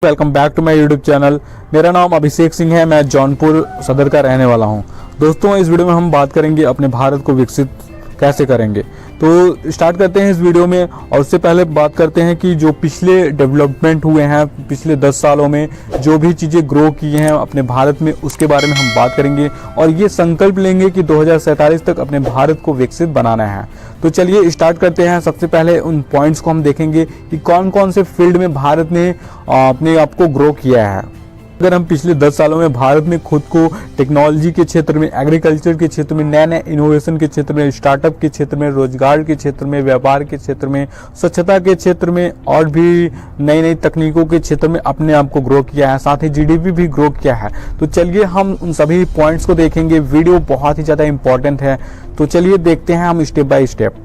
Welcome back to my YouTube channel. मेरा नाम अभिषेक सिंह है। मैं जौनपुर सदर का रहने वाला हूं। दोस्तों, इस वीडियो में हम बात करेंगे अपने भारत को विकसित कैसे करेंगे। तो स्टार्ट करते हैं इस वीडियो में। और उससे पहले बात करते हैं कि जो पिछले डेवलपमेंट हुए हैं पिछले 10 सालों में, जो भी चीज़ें ग्रो की हैं अपने भारत में, उसके बारे में हम बात करेंगे और ये संकल्प लेंगे कि 2047 तक अपने भारत को विकसित बनाना है। तो चलिए स्टार्ट करते हैं। सबसे पहले उन पॉइंट्स को हम देखेंगे कि कौन कौन से फील्ड में भारत ने अपने आप को ग्रो किया है। अगर हम पिछले 10 सालों में भारत में खुद को टेक्नोलॉजी के क्षेत्र में, एग्रीकल्चर के क्षेत्र में, नए नए इनोवेशन के क्षेत्र में, स्टार्टअप के क्षेत्र में, रोजगार के क्षेत्र में, व्यापार के क्षेत्र में, स्वच्छता के क्षेत्र में और भी नई नई तकनीकों के क्षेत्र में अपने आप को ग्रो किया है, साथ ही जीडीपी भी ग्रो किया है। तो चलिए हम उन सभी पॉइंट्स को देखेंगे। वीडियो बहुत ही ज़्यादा इंपॉर्टेंट है, तो चलिए देखते हैं हम स्टेप बाय स्टेप।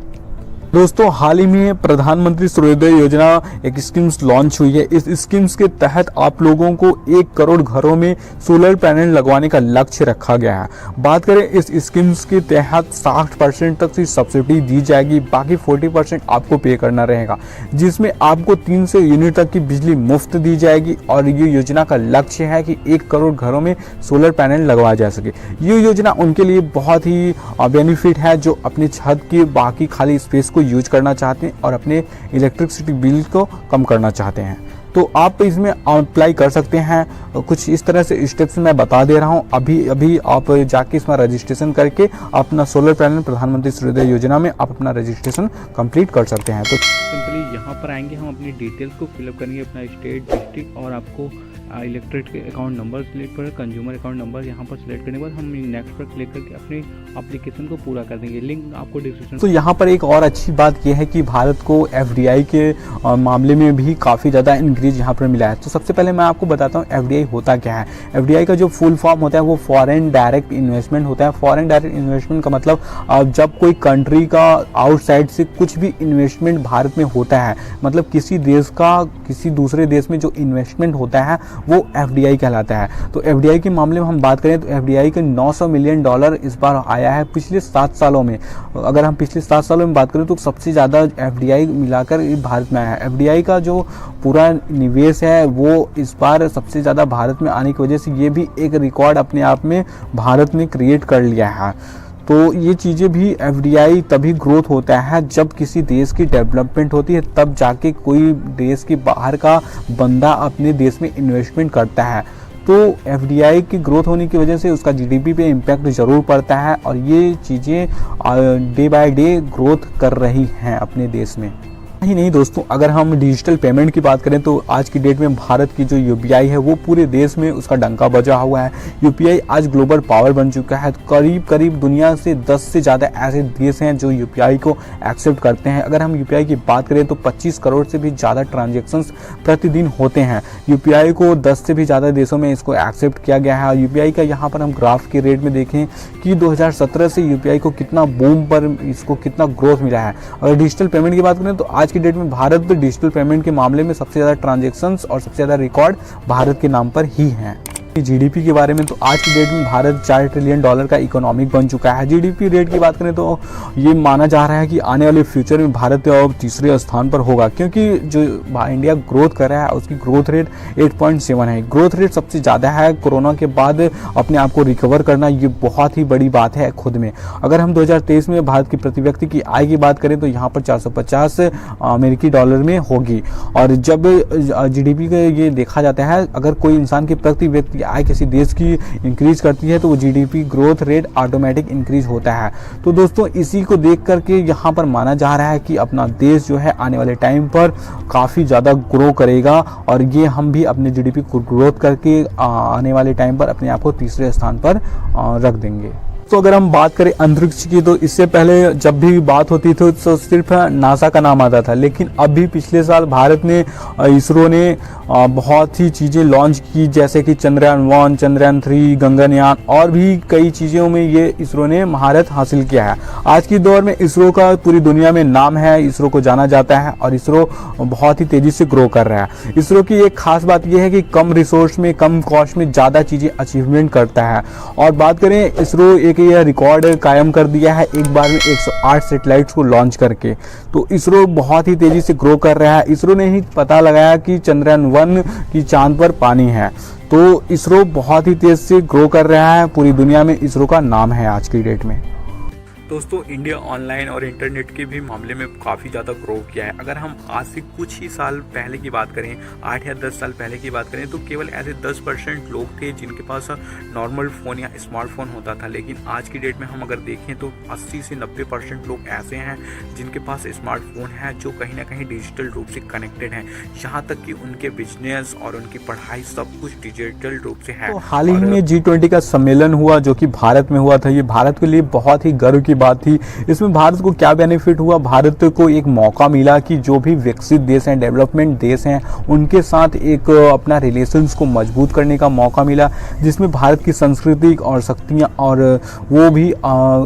दोस्तों, हाल ही में प्रधानमंत्री सूर्योदय योजना एक स्कीम्स लॉन्च हुई है। इस स्कीम्स के तहत आप लोगों को 1 करोड़ घरों में सोलर पैनल लगवाने का लक्ष्य रखा गया है। बात करें इस स्कीम्स के तहत 60% तक की सब्सिडी दी जाएगी, बाकी 40% आपको पे करना रहेगा, जिसमें आपको 300 यूनिट तक की बिजली मुफ्त दी जाएगी। और ये योजना का लक्ष्य है कि 1 करोड़ घरों में सोलर पैनल लगवाया जा सके। ये योजना उनके लिए बहुत ही बेनिफिट है जो अपनी छत की बाकी खाली स्पेस को यूज करना चाहते हैं और अपने इलेक्ट्रिसिटी बिल को कम करना चाहते हैं। तो आप इसमें अप्लाई कर सकते हैं। कुछ इस तरह से स्टेप्स मैं बता दे रहा हूं। अभी आप जाके इसमें रजिस्ट्रेशन करके अपना सोलर पैनल प्रधानमंत्री सूर्योदय योजना में आप अपना रजिस्ट्रेशन कंप्लीट कर सकते हैं। तो सिंपली यहाँ पर आएंगे, हम अपनी डिटेल्स को फिलअप करेंगे, अपना स्टेट, डिस्ट्रिक्ट और आपको इलेक्ट्रिक अकाउंट नंबर सिलेक्ट पर, कंज्यूमर अकाउंट नंबर यहाँ पर सिलेक्ट करने के बाद हम नेक्स्ट पर क्लिक करके अपने एप्लीकेशन को पूरा कर देंगे। लिंक आपको डिस्क्रिप्शन। तो यहाँ पर एक और अच्छी बात यह है कि भारत को एफडीआई के मामले में भी काफ़ी ज़्यादा इंक्रीज यहाँ पर मिला है। तो सबसे पहले मैं आपको बताता हूँ एफडीआई होता क्या है। एफडीआई का जो फुल फॉर्म होता है वो फॉरेन डायरेक्ट इन्वेस्टमेंट होता है। फॉरेन डायरेक्ट इन्वेस्टमेंट का मतलब जब कोई कंट्री का आउटसाइड से कुछ भी इन्वेस्टमेंट भारत में होता है, मतलब किसी देश का किसी दूसरे देश में जो इन्वेस्टमेंट होता है वो एफडीआई कहलाता है। तो एफडीआई के मामले में हम बात करें तो एफडीआई के $900 मिलियन इस बार आया है पिछले 7 सालों में। अगर हम पिछले 7 सालों में बात करें तो सबसे ज़्यादा एफडीआई मिलाकर भारत में आया है। एफडीआई का जो पूरा निवेश है वो इस बार सबसे ज़्यादा भारत में आने की वजह से ये भी एक रिकॉर्ड अपने आप में भारत ने क्रिएट कर लिया है। तो ये चीज़ें भी एफडीआई तभी ग्रोथ होता है जब किसी देश की डेवलपमेंट होती है, तब जाके कोई देश के बाहर का बंदा अपने देश में इन्वेस्टमेंट करता है। तो एफडीआई की ग्रोथ होने की वजह से उसका जीडीपी पे इम्पैक्ट ज़रूर पड़ता है और ये चीज़ें डे बाय डे ग्रोथ कर रही हैं अपने देश में। ही नहीं दोस्तों, अगर हम डिजिटल पेमेंट की बात करें तो आज की डेट में भारत की जो यूपीआई है वो पूरे देश में उसका डंका बजा हुआ है। यूपीआई आज ग्लोबल पावर बन चुका है। करीब करीब दुनिया से 10 से ज़्यादा ऐसे देश हैं जो यूपीआई को एक्सेप्ट करते हैं। अगर हम यूपीआई की बात करें तो 25 करोड़ से भी ज़्यादा ट्रांजेक्शन्स प्रतिदिन होते हैं। यूपीआई को 10 से भी ज़्यादा देशों में इसको एक्सेप्ट किया गया है। और यूपीआई का यहाँ पर हम ग्राफ के रेट में देखें कि 2017 से यूपीआई को कितना बूम पर इसको कितना ग्रोथ मिला है। अगर डिजिटल पेमेंट की बात करें तो आज की डेट में भारत डिजिटल पेमेंट के मामले में सबसे ज़्यादा ट्रांजैक्शंस और सबसे ज़्यादा रिकॉर्ड भारत के नाम पर ही हैं। जीडीपी के बारे में तो आज की डेट में भारत $4 ट्रिलियन का इकोनॉमिक बन चुका है। जीडीपी रेट की बात करें तो ये माना जा रहा है कि आने वाले फ्यूचर में भारत अब तीसरे स्थान पर होगा, क्योंकि जो इंडिया ग्रोथ कर रहा है उसकी ग्रोथ रेट 8.7 है। ग्रोथ रेट सबसे ज़्यादा है। कोरोना के बाद अपने आप को रिकवर करना ये बहुत ही बड़ी बात है खुद में। अगर हम 2023 में भारत की प्रति व्यक्ति की आय की बात करें तो यहाँ पर 450 अमेरिकी डॉलर में होगी। और जब जीडीपी का ये देखा जाता है, अगर कोई इंसान की प्रति व्यक्ति आय किसी देश की इंक्रीज करती है तो वो GDP growth rate automatic increase होता है। तो दोस्तों, इसी को देख करके यहाँ पर माना जा रहा है कि अपना देश जो है आने वाले टाइम पर काफ़ी ज़्यादा ग्रो करेगा और ये हम भी अपने जीडीपी को ग्रोथ करके आने वाले टाइम पर अपने आप को तीसरे स्थान पर रख देंगे। तो अगर हम बात करें अंतरिक्ष की तो इससे पहले जब भी बात होती थी तो सिर्फ नासा का नाम आता था, लेकिन अभी पिछले साल भारत ने इसरो ने बहुत ही चीज़ें लॉन्च की, जैसे कि चंद्रयान 1, चंद्रयान 3, गगनयान और भी कई चीज़ों में ये इसरो ने महारत हासिल किया है। आज के दौर में इसरो का पूरी दुनिया में नाम है, इसरो को जाना जाता है और इसरो बहुत ही तेज़ी से ग्रो कर रहा है। इसरो की एक खास बात यह है कि कम रिसोर्स में, कम कॉस्ट में ज़्यादा चीज़ें अचीवमेंट करता है। और बात करें इसरो एक के यह रिकॉर्ड कायम कर दिया है एक बार में 108 सैटेलाइट्स को लॉन्च करके। तो इसरो बहुत ही तेज़ी से ग्रो कर रहा है। इसरो ने ही पता लगाया कि चंद्रयान-1 की चांद पर पानी है। तो इसरो बहुत ही तेज़ से ग्रो कर रहा है, पूरी दुनिया में इसरो का नाम है आज की डेट में। दोस्तों, इंडिया ऑनलाइन और इंटरनेट के भी मामले में काफ़ी ज़्यादा ग्रो किया है। अगर हम आज से कुछ ही साल पहले की बात करें, 8 या 10 साल पहले की बात करें, तो केवल ऐसे 10% लोग थे जिनके पास नॉर्मल फ़ोन या स्मार्टफोन होता था। लेकिन आज की डेट में हम अगर देखें तो 80 से 90% लोग ऐसे हैं जिनके पास स्मार्टफोन है, जो कहीं ना कहीं डिजिटल रूप से कनेक्टेड हैं। यहाँ तक कि उनके बिजनेस और उनकी पढ़ाई सब कुछ डिजिटल रूप से है। तो हाल ही में G20 का सम्मेलन हुआ जो कि भारत में हुआ था। ये भारत के लिए बहुत ही गर्व की बात थी। इसमें भारत को क्या बेनिफिट हुआ? भारत को एक मौका मिला कि जो भी विकसित देश हैं, डेवलपमेंट देश हैं, उनके साथ एक अपना रिलेशंस को मजबूत करने का मौका मिला, जिसमें भारत की संस्कृति और शक्तियाँ और वो भी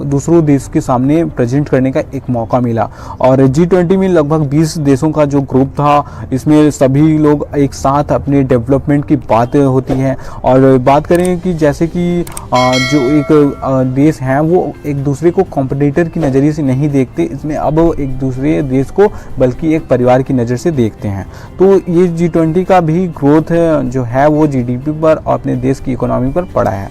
दूसरों देश के सामने प्रेजेंट करने का एक मौका मिला। और G20 में लगभग 20 देशों का जो ग्रुप था, इसमें सभी लोग एक साथ अपने डेवलपमेंट की बातें होती हैं। और बात करें कि जैसे कि जो एक देश हैं वो एक दूसरे को कॉम्पिटिटर की नज़रिए से नहीं देखते, इसमें अब एक दूसरे देश को बल्कि एक परिवार की नज़र से देखते हैं। तो ये G20 का भी ग्रोथ जो है वो GDP पर और अपने देश की इकोनॉमी पर पड़ा है।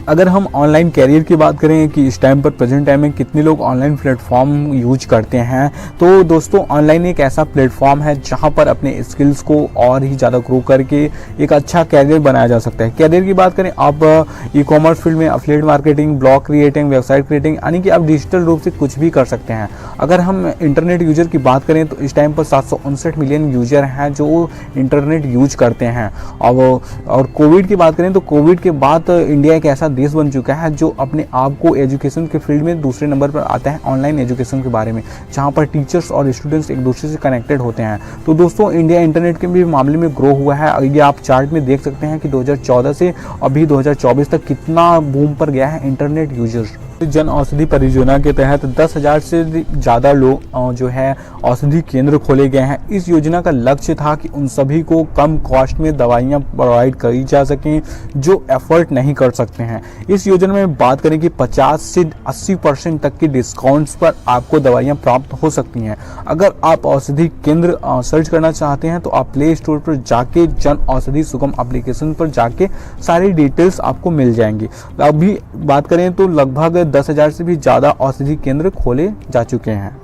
अगर हम ऑनलाइन कैरियर की बात करें कि इस टाइम पर प्रेजेंट टाइम में कितने लोग ऑनलाइन प्लेटफॉर्म यूज करते हैं, तो दोस्तों ऑनलाइन एक ऐसा प्लेटफॉर्म है जहां पर अपने स्किल्स को और ही ज़्यादा ग्रो करके एक अच्छा कैरियर बनाया जा सकता है। कैरियर की बात करें, आप ई-कॉमर्स फील्ड में affiliate marketing, blog creating, website creating, यानी कि आप डिजिटल रूप से कुछ भी कर सकते हैं। अगर हम इंटरनेट यूजर की बात करें तो इस टाइम पर 759 मिलियन यूजर हैं जो इंटरनेट यूज करते हैं। और कोविड की बात करें तो कोविड के बाद इंडिया एक ऐसा देश बन चुका है जो अपने आप को एजुकेशन के फील्ड में दूसरे नंबर पर आता है, ऑनलाइन एजुकेशन के बारे में, जहां पर टीचर्स और स्टूडेंट्स एक दूसरे से कनेक्टेड होते हैं। तो दोस्तों इंडिया इंटरनेट के भी मामले में ग्रो हुआ है। ये आप चार्ट में देख सकते हैं कि 2014 से अभी 2024 तक कितना बूम पर गया है इंटरनेट यूजर्स। जन औषधि परियोजना के तहत 10,000 से ज़्यादा लोग जो है औषधि केंद्र खोले गए हैं। इस योजना का लक्ष्य था कि उन सभी को कम कॉस्ट में दवाइयां प्रोवाइड करी जा सकें जो एफर्ट नहीं कर सकते हैं। इस योजना में बात करें कि 50 से 80% तक के डिस्काउंट्स पर आपको दवाइयां प्राप्त हो सकती हैं। अगर आप औषधि केंद्र सर्च करना चाहते हैं तो आप प्ले स्टोर पर जाके जन औषधि सुगम एप्लीकेशन पर जाके सारी डिटेल्स आपको मिल जाएंगी। अभी बात करें तो लगभग 10,000 से भी ज़्यादा औषधि केंद्र खोले जा चुके हैं।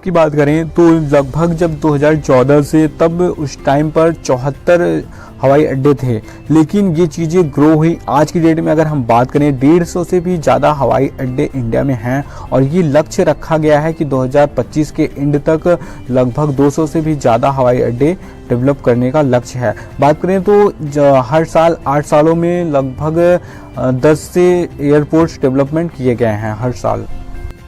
की बात करें तो लगभग जब 2014 से तब उस टाइम पर 74 हवाई अड्डे थे, लेकिन ये चीज़ें ग्रो हुई। आज की डेट में अगर हम बात करें 150 से भी ज़्यादा हवाई अड्डे इंडिया में हैं और ये लक्ष्य रखा गया है कि 2025 के एंड तक लगभग 200 से भी ज़्यादा हवाई अड्डे डेवलप करने का लक्ष्य है। बात करें तो हर साल 8 सालों में लगभग 10 से एयरपोर्ट्स डेवलपमेंट किए गए हैं हर साल।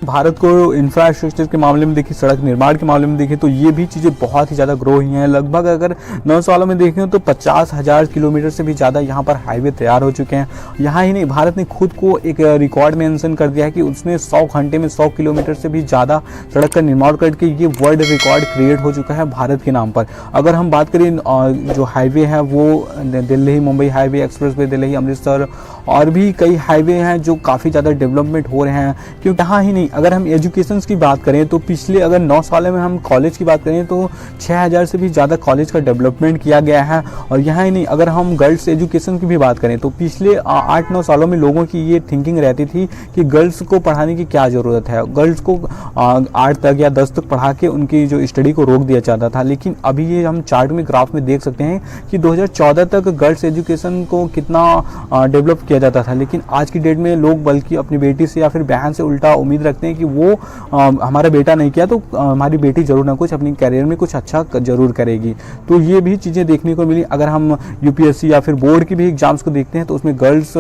भारत को इंफ्रास्ट्रक्चर के मामले में देखिए, सड़क निर्माण के मामले में देखिए तो ये भी चीज़ें बहुत ही ज़्यादा ग्रो हुई हैं। लगभग अगर 9 सालों में देखें तो 50,000 किलोमीटर से भी ज़्यादा यहाँ पर हाईवे तैयार हो चुके हैं। यहाँ ही नहीं, भारत ने खुद को एक रिकॉर्ड मेंशन कर दिया है कि उसने 100 घंटे में 100 किलोमीटर से भी ज़्यादा सड़क का निर्माण करके ये वर्ल्ड रिकॉर्ड क्रिएट हो चुका है भारत के नाम पर। अगर हम बात करें जो हाईवे है वो Delhi Mumbai highway, express way Delhi Amritsar, और भी कई हाईवे हैं जो काफ़ी ज़्यादा डेवलपमेंट हो रहे हैं। क्योंकि यहाँ ही नहीं, अगर हम एजुकेशन की बात करें तो पिछले अगर 9 सालों में हम कॉलेज की बात करें तो 6,000 से भी ज़्यादा कॉलेज का डेवलपमेंट किया गया है। और यहाँ ही नहीं, अगर हम गर्ल्स एजुकेशन की भी बात करें तो पिछले 8-9 सालों में लोगों की ये थिंकिंग रहती थी कि गर्ल्स को पढ़ाने की क्या ज़रूरत है, गर्ल्स को 8 तक या 10 तक पढ़ा के उनकी जो स्टडी को रोक दिया जाता था। लेकिन अभी ये हम चार्ट में ग्राफ में देख सकते हैं कि 2014 तक गर्ल्स एजुकेशन को कितना डेवलप किया जाता था। लेकिन आज की डेट में लोग बल्कि अपनी बेटी से या फिर बहन से उल्टा उम्मीद रखते हैं कि वो हमारा बेटा नहीं किया तो हमारी बेटी जरूर ना कुछ अपनी कैरियर में कुछ अच्छा जरूर करेगी। तो ये भी चीज़ें देखने को मिली। अगर हम यूपीएससी या फिर बोर्ड की भी एग्जाम्स को देखते हैं तो उसमें गर्ल्स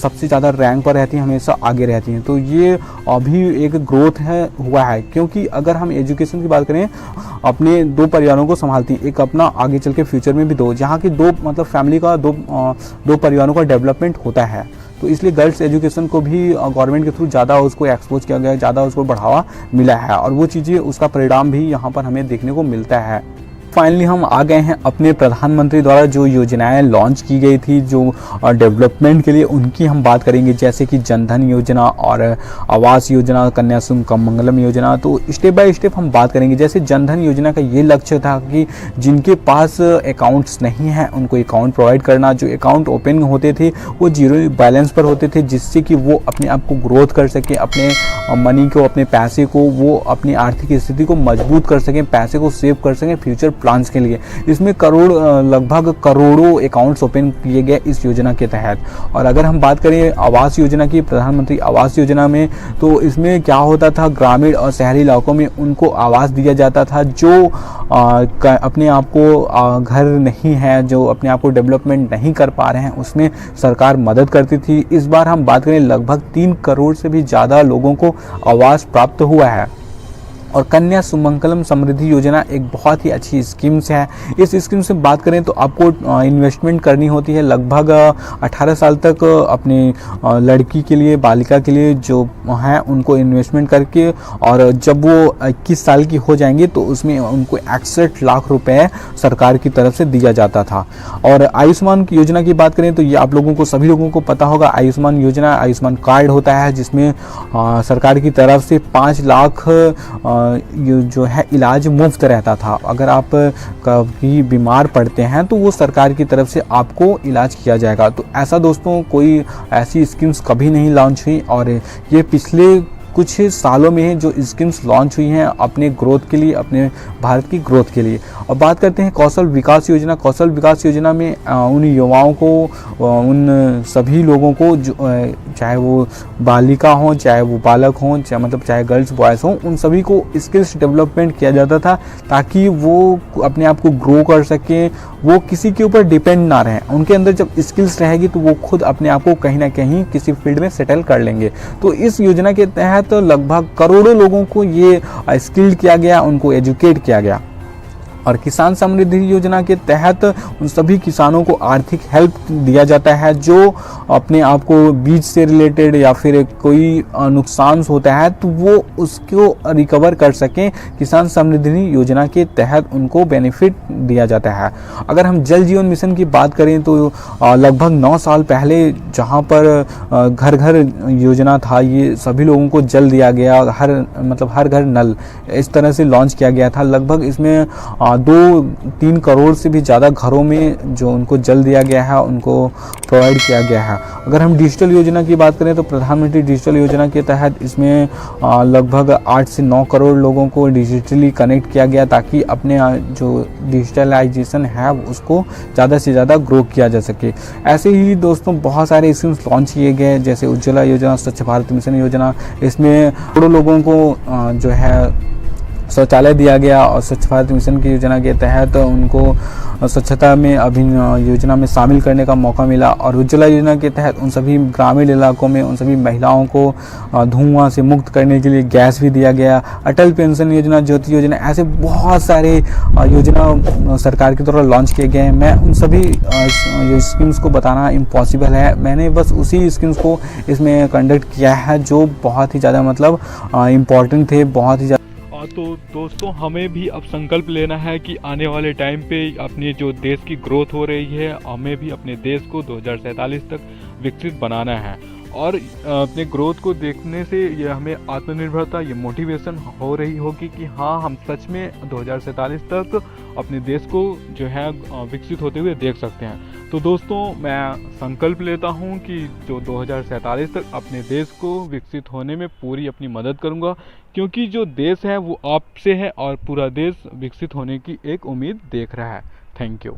सबसे ज़्यादा रैंक पर रहती हैं, हमेशा आगे रहती हैं। तो ये अभी एक ग्रोथ हुआ है। क्योंकि अगर हम एजुकेशन की बात करें, अपने 2 परिवारों को संभालती हैं, एक अपना आगे चल के फ्यूचर में भी 2, जहाँ की 2 मतलब फैमिली का 2 परिवारों का डेवलपमेंट होता है। तो इसलिए गर्ल्स एजुकेशन को भी गवर्नमेंट के थ्रू ज़्यादा उसको एक्सपोज किया गया है, ज़्यादा उसको बढ़ावा मिला है और वो चीज़ें उसका परिणाम भी यहाँ पर हमें देखने को मिलता है। फाइनली हम आ गए हैं अपने प्रधानमंत्री द्वारा जो योजनाएं लॉन्च की गई थी जो डेवलपमेंट के लिए, उनकी हम बात करेंगे, जैसे कि जनधन योजना और आवास योजना, कन्या सुमंगलम योजना। तो स्टेप बाय स्टेप हम बात करेंगे। जैसे जनधन योजना का ये लक्ष्य था कि जिनके पास अकाउंट्स नहीं हैं उनको अकाउंट प्रोवाइड करना। जो अकाउंट ओपन होते थे वो जीरो बैलेंस पर होते थे, जिससे कि वो अपने आप को ग्रोथ कर सके, अपने मनी को, अपने पैसे को, वो अपनी आर्थिक स्थिति को मजबूत कर सकें, पैसे को सेव कर सकें फ्यूचर प्लान्स के लिए। इसमें लगभग करोड़ों अकाउंट्स ओपन किए गए इस योजना के तहत। और अगर हम बात करें आवास योजना की, प्रधानमंत्री आवास योजना में, तो इसमें क्या होता था, ग्रामीण और शहरी इलाकों में उनको आवास दिया जाता था जो अपने आप को घर नहीं है, जो अपने आप को डेवलपमेंट नहीं कर पा रहे हैं, उसमें सरकार मदद करती थी। इस बार हम बात करें लगभग 3 करोड़ से भी ज़्यादा लोगों को आवास प्राप्त हुआ है। और कन्या सुमंगलम समृद्धि योजना एक बहुत ही अच्छी स्कीम्स है। इस स्कीम से बात करें तो आपको इन्वेस्टमेंट करनी होती है लगभग 18 साल तक अपनी लड़की के लिए, बालिका के लिए जो हैं उनको इन्वेस्टमेंट करके, और जब वो 21 साल की हो जाएंगी तो उसमें उनको 61 लाख रुपए सरकार की तरफ से दिया जाता था। और आयुष्मान योजना की बात करें तो ये आप लोगों को, सभी लोगों को पता होगा, आयुष्मान योजना, आयुष्मान कार्ड होता है जिसमें सरकार की तरफ से 5 लाख जो है इलाज मुफ्त रहता था। अगर आप कभी बीमार पड़ते हैं तो वो सरकार की तरफ से आपको इलाज किया जाएगा। तो ऐसा दोस्तों कोई ऐसी स्कीम्स कभी नहीं लॉन्च हुई, और ये पिछले कुछ सालों में जो स्कीम्स लॉन्च हुई हैं अपने ग्रोथ के लिए, अपने भारत की ग्रोथ के लिए। और बात करते हैं कौशल विकास योजना। कौशल विकास योजना में उन युवाओं को, उन सभी लोगों को जो चाहे वो बालिका हों, चाहे वो बालक हों, चाहे गर्ल्स बॉयज़ हों, उन सभी को स्किल्स डेवलपमेंट किया जाता था ताकि वो अपने आप को ग्रो कर सकें, वो किसी के ऊपर डिपेंड ना रहें। उनके अंदर जब स्किल्स रहेगी तो वो खुद अपने आप को कहीं ना कहीं किसी फील्ड में सेटल कर लेंगे। तो इस योजना के तहत तो लगभग करोड़ों लोगों को ये स्किल्ड किया गया, उनको एजुकेट किया गया। और किसान समृद्धि योजना के तहत उन सभी किसानों को आर्थिक हेल्प दिया जाता है जो अपने आप को बीज से रिलेटेड या फिर कोई नुकसान होता है तो वो उसको रिकवर कर सकें। किसान समृद्धि योजना के तहत उनको बेनिफिट दिया जाता है। अगर हम जल जीवन मिशन की बात करें तो लगभग 9 साल पहले जहाँ पर घर घर योजना था, ये सभी लोगों को जल दिया गया, हर घर नल, इस तरह से लॉन्च किया गया था। लगभग इसमें 2-3 करोड़ से भी ज़्यादा घरों में जो उनको जल दिया गया है उनको प्रोवाइड किया गया है। अगर हम डिजिटल योजना की बात करें तो प्रधानमंत्री डिजिटल योजना के तहत इसमें लगभग 8 से 9 करोड़ लोगों को डिजिटली कनेक्ट किया गया ताकि अपने जो डिजिटलाइजेशन है उसको ज़्यादा से ज़्यादा ग्रो किया जा सके। ऐसे ही दोस्तों बहुत सारे स्कीम्स लॉन्च किए गए जैसे उज्ज्वला योजना, स्वच्छ भारत मिशन योजना। इसमें करोड़ों लोगों को जो है शौचालय दिया गया और स्वच्छ भारत मिशन की योजना के तहत उनको स्वच्छता में योजना में शामिल करने का मौका मिला। और उज्ज्वला योजना के तहत उन सभी ग्रामीण इलाकों में उन सभी महिलाओं को धुआं से मुक्त करने के लिए गैस भी दिया गया। अटल पेंशन योजना, ज्योति योजना, ऐसे बहुत सारे योजना सरकार के द्वारा लॉन्च किए गए हैं। मैं उन सभी स्कीम्स को बताना इम्पॉसिबल है, मैंने बस उसी स्कीम्स को इसमें कंडक्ट किया है जो बहुत ही ज़्यादा मतलब इम्पॉर्टेंट थे, बहुत ही ज़्यादा। तो दोस्तों हमें भी अब संकल्प लेना है कि आने वाले टाइम पे अपने जो देश की ग्रोथ हो रही है, हमें भी अपने देश को 2047 तक विकसित बनाना है। और अपने ग्रोथ को देखने से ये हमें आत्मनिर्भरता, ये मोटिवेशन हो रही होगी कि हाँ, हम सच में 2047 तक अपने देश को जो है विकसित होते हुए देख सकते हैं। तो दोस्तों मैं संकल्प लेता हूँ कि जो 2047 तक अपने देश को विकसित होने में पूरी अपनी मदद करूँगा, क्योंकि जो देश है वो आपसे है और पूरा देश विकसित होने की एक उम्मीद देख रहा है। Thank you.